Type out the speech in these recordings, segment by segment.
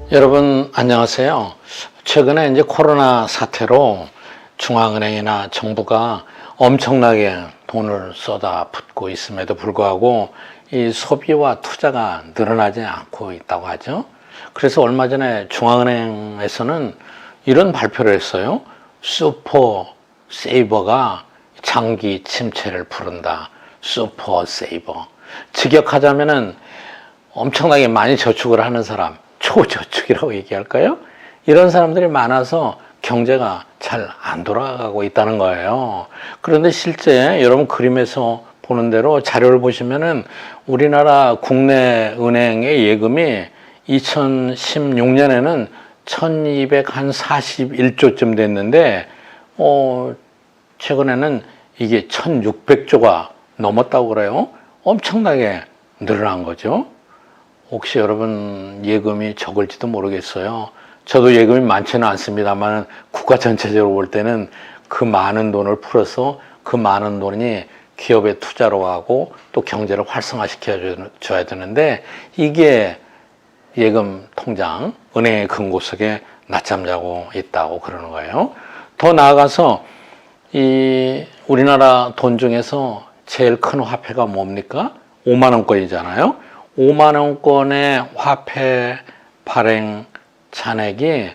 여러분 안녕하세요. 최근에 이제 코로나 사태로 중앙은행이나 정부가 엄청나게 돈을 쏟아붓고 있음에도 불구하고 이 소비와 투자가 늘어나지 않고 있다고 하죠. 그래서 얼마 전에 중앙은행에서는 이런 발표를 했어요. 슈퍼 세이버가 장기 침체를 부른다. 슈퍼 세이버. 직역하자면은 엄청나게 많이 저축을 하는 사람, 초저축이라고 얘기할까요? 이런 사람들이 많아서 경제가 잘 안 돌아가고 있다는 거예요. 그런데 실제 여러분 그림에서 보는 대로 자료를 보시면은 우리나라 국내 은행의 예금이 2016년에는 1241조쯤 됐는데 최근에는 이게 1600조가 넘었다고 그래요. 엄청나게 늘어난 거죠. 혹시 여러분 예금이 적을지도 모르겠어요. 저도 예금이 많지는 않습니다만 국가 전체적으로 볼 때는 그 많은 돈을 풀어서 그 많은 돈이 기업의 투자로 가고 또 경제를 활성화시켜 줘야 되는데 이게 예금 통장, 은행의 금고석에 낮잠 자고 있다고 그러는 거예요. 더 나아가서 이 우리나라 돈 중에서 제일 큰 화폐가 뭡니까? 5만 원권이잖아요. 5만 원권의 화폐 발행 잔액이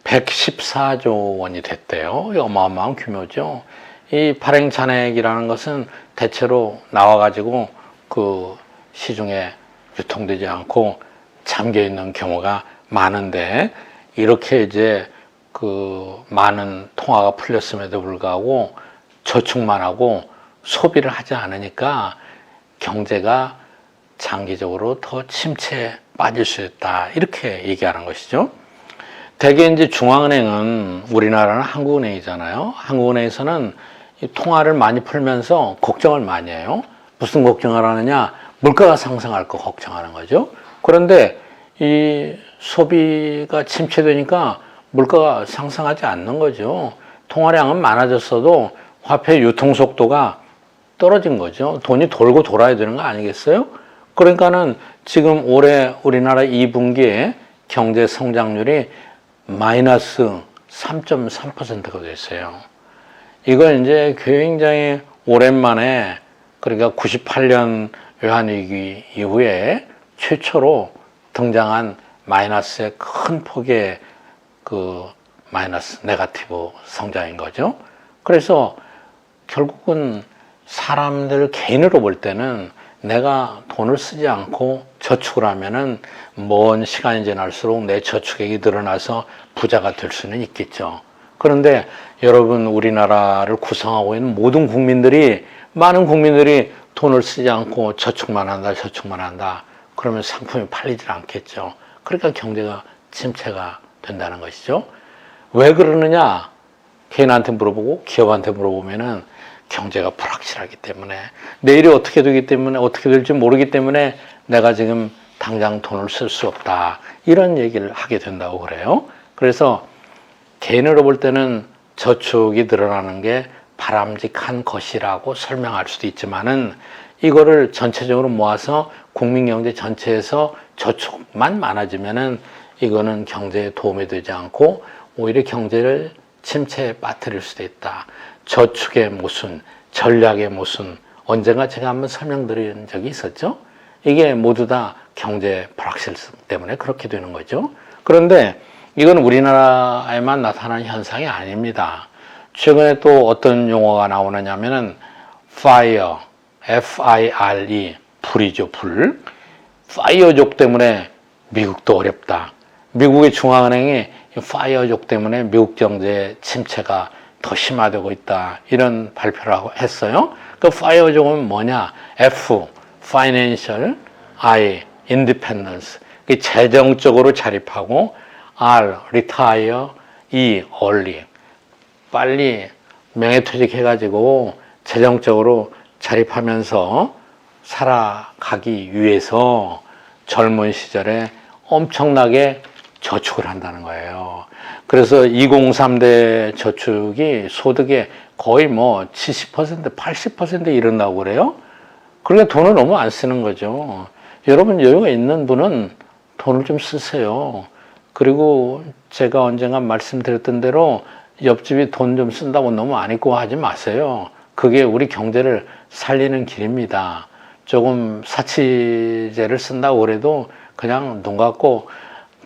114조 원이 됐대요. 어마어마한 규모죠. 이 발행 잔액이라는 것은 대체로 나와가지고 그 시중에 유통되지 않고 잠겨 있는 경우가 많은데 이렇게 이제 그 많은 통화가 풀렸음에도 불구하고 저축만 하고 소비를 하지 않으니까 경제가 장기적으로 더 침체에 빠질 수 있다. 이렇게 얘기하는 것이죠. 대개 이제 중앙은행은 우리나라는 한국은행이잖아요. 한국은행에서는 이 통화를 많이 풀면서 걱정을 많이 해요. 무슨 걱정을 하느냐? 물가가 상승할 거 걱정하는 거죠. 그런데 이 소비가 침체되니까 물가가 상승하지 않는 거죠. 통화량은 많아졌어도 화폐 유통 속도가 떨어진 거죠. 돈이 돌고 돌아야 되는 거 아니겠어요? 그러니까는 지금 올해 우리나라 2분기에 경제 성장률이 마이너스 3.3%가 됐어요. 이걸 이제 굉장히 오랜만에 그러니까 98년 외환위기 이후에 최초로 등장한 마이너스의 큰 폭의 그 마이너스 네거티브 성장인 거죠. 그래서 결국은 사람들 개인으로 볼 때는 내가 돈을 쓰지 않고 저축을 하면은 먼 시간이 지날수록 내 저축액이 늘어나서 부자가 될 수는 있겠죠. 그런데 여러분 우리나라를 구성하고 있는 모든 국민들이 많은 국민들이 돈을 쓰지 않고 저축만 한다. 그러면 상품이 팔리질 않겠죠. 그러니까 경제가 침체가 된다는 것이죠. 왜 그러느냐? 개인한테 물어보고 기업한테 물어보면은 경제가 불확실하기 때문에 내일이 어떻게 되기 때문에 어떻게 될지 모르기 때문에 내가 지금 당장 돈을 쓸 수 없다. 이런 얘기를 하게 된다고 그래요. 그래서 개인으로 볼 때는 저축이 늘어나는 게 바람직한 것이라고 설명할 수도 있지만은 이거를 전체적으로 모아서 국민경제 전체에서 저축만 많아지면은 이거는 경제에 도움이 되지 않고 오히려 경제를 침체에 빠뜨릴 수도 있다. 저축의 모순, 전략의 모순, 언젠가 제가 한번 설명드린 적이 있었죠. 이게 모두 다 경제 불확실성 때문에 그렇게 되는 거죠. 그런데 이건 우리나라에만 나타나는 현상이 아닙니다. 최근에 또 어떤 용어가 나오느냐면은 fire, F-I-R-E, 불이죠, 불. 파이어족 때문에 미국도 어렵다. 미국의 중앙은행이 파이어족 때문에 미국 경제 침체가 더 심화되고 있다. 이런 발표를 했어요. 그 파이어족은 뭐냐? F, Financial, I, Independence. 재정적으로 자립하고 R, Retire, E, Early. 빨리 명예퇴직해가지고 재정적으로 자립하면서 살아가기 위해서 젊은 시절에 엄청나게 저축을 한다는 거예요. 그래서 2030대 저축이 소득의 거의 뭐 70%, 80% 이른다고 그래요. 그러니까 돈을 너무 안 쓰는 거죠. 여러분 여유가 있는 분은 돈을 좀 쓰세요. 그리고 제가 언젠가 말씀드렸던 대로 옆집이 돈 좀 쓴다고 너무 안 입고 하지 마세요. 그게 우리 경제를 살리는 길입니다. 조금 사치제를 쓴다고 그래도 그냥 눈 감고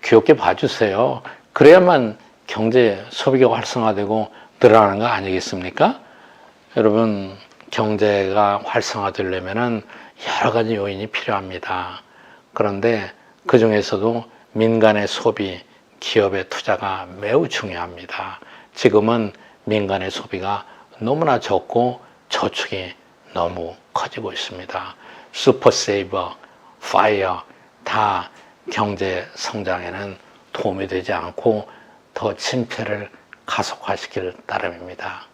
귀엽게 봐주세요. 그래야만 경제 소비가 활성화되고 늘어나는 거 아니겠습니까? 여러분, 경제가 활성화되려면은 여러 가지 요인이 필요합니다. 그런데 그 중에서도 민간의 소비, 기업의 투자가 매우 중요합니다. 지금은 민간의 소비가 너무나 적고 저축이 너무 커지고 있습니다. 슈퍼세이버, 파이어 다 경제 성장에는 도움이 되지 않고 더 침체를 가속화시킬 따름입니다.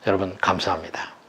여러분 감사합니다.